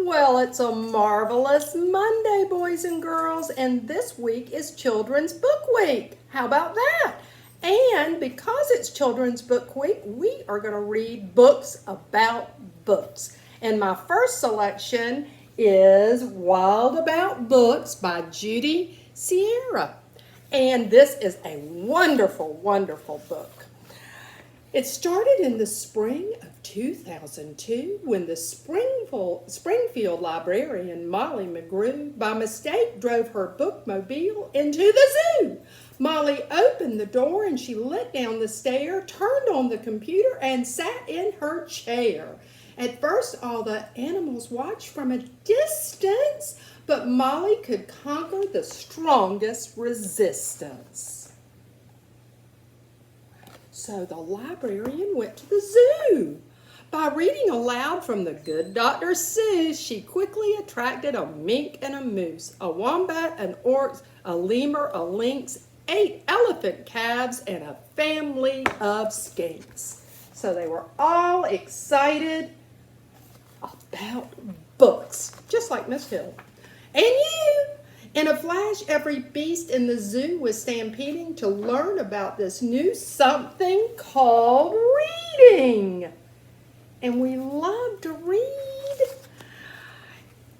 Well, it's a marvelous Monday, boys and girls, and this week is Children's Book Week. How about that? And because it's Children's Book Week, we are going to read books about books. And my first selection is Wild About Books by Judy Sierra. And this is a wonderful, wonderful book. It started in the spring of 2002 when the Springfield librarian Molly McGrew by mistake drove her bookmobile into the zoo. Molly opened the door and she lit down the stair, turned on the computer, and sat in her chair. At first, all the animals watched from a distance, but Molly could conquer the strongest resistance. So the librarian went to the zoo. By reading aloud from the Good Dr. Seuss, she quickly attracted a mink and a moose, a wombat, an oryx, a lemur, a lynx, 8 elephant calves, and a family of skinks. So they were all excited about books, just like Miss Hill. And you! In a flash, every beast in the zoo was stampeding to learn about this new something called reading. And we love to read.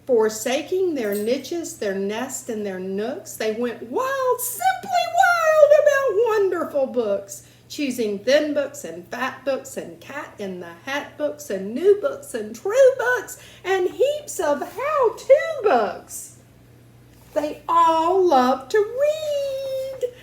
Forsaking their niches, their nests, and their nooks, they went wild, simply wild about wonderful books, choosing thin books and fat books and cat in the hat books and new books and true books and heaps of how-to books. They all love to read.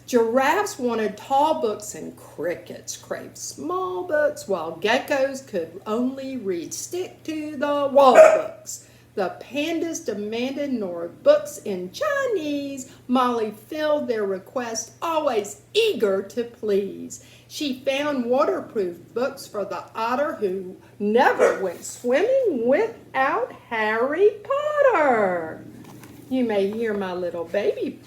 Giraffes wanted tall books and crickets craved small books, while geckos could only read stick-to-the-wall books. The pandas demanded more books in Chinese. Molly filled their request, always eager to please. She found waterproof books for the otter who never went swimming without Harry Potter. You may hear my little baby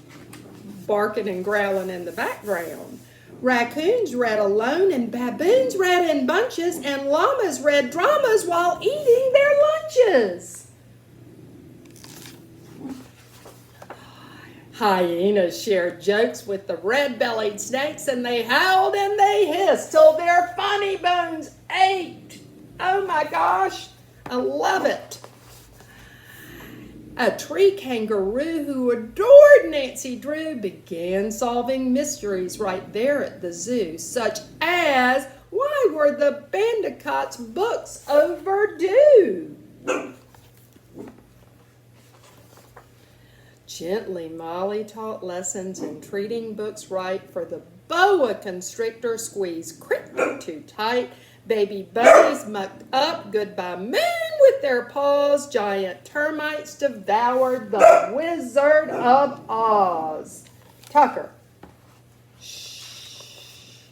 barking and growling in the background. Raccoons read alone, and baboons read in bunches, and llamas read dramas while eating their lunches. Hyenas shared jokes with the red-bellied snakes, and they howled and they hissed till their funny bones ached. Oh my gosh, I love it. A tree kangaroo who adored Nancy Drew began solving mysteries right there at the zoo, such as, why were the Bandicot's books overdue? Gently, Molly taught lessons in treating books right, for the boa constrictor squeezed cricket too tight. Baby bunnies mucked up Goodbye Moon with their paws. Giant termites devoured the Wizard of Oz. Tucker. Shh.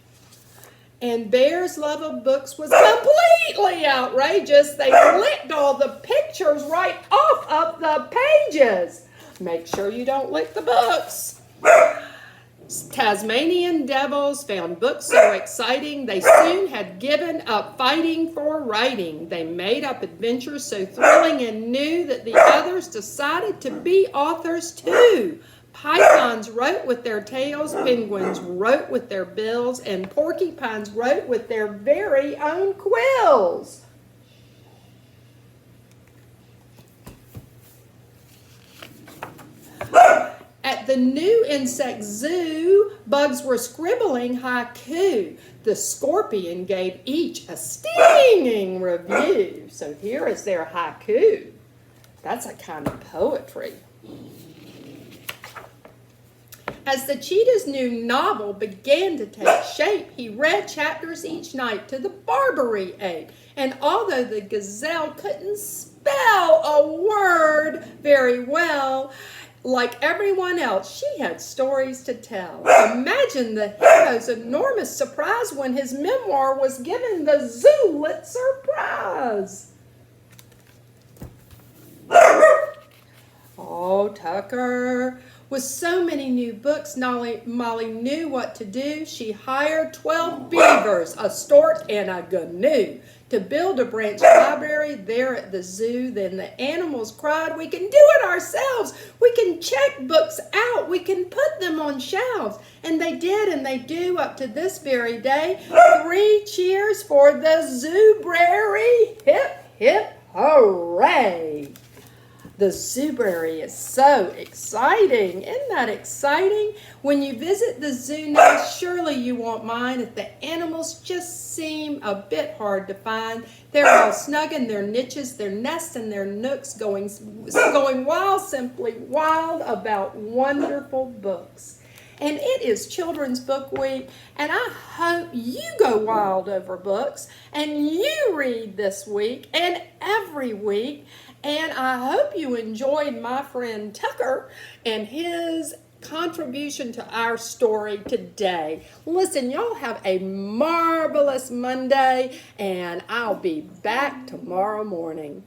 And Bear's love of books was completely outrageous. They licked all the pictures right off of the pages. Make sure you don't lick the books. Tasmanian devils found books so exciting they soon had given up fighting for writing. They made up adventures so thrilling and new that the others decided to be authors too. Pythons wrote with their tails, penguins wrote with their bills, and porcupines wrote with their very own quills. At the new insect zoo, bugs were scribbling haiku. The scorpion gave each a stinging review. So here is their haiku. That's a kind of poetry. As the cheetah's new novel began to take shape, he read chapters each night to the Barbary ate. And although the gazelle couldn't spell a word very well, like everyone else, she had stories to tell. Imagine the hero's enormous surprise when his memoir was given the Pulitzer Prize. Oh, Tucker, With so many new books, Molly knew what to do. She hired 12 beavers, a stork, and a gnu to build a branch library there at the zoo. Then the animals cried, "We can do it ourselves. We can check books out. We can put them on shelves." And they did, and they do up to this very day. 3 cheers for the Zoobrary. Hip, hip, hooray. The Zoobrary is so exciting. Isn't that exciting? When you visit the zoo now, surely you won't mind if the animals just seem a bit hard to find. They're all snug in their niches, their nests and their nooks, going wild, simply wild about wonderful books. And it is Children's Book Week, and I hope you go wild over books, and you read this week and every week. And I hope you enjoyed my friend Tucker and his contribution to our story today. Listen, y'all have a marvelous Monday, and I'll be back tomorrow morning.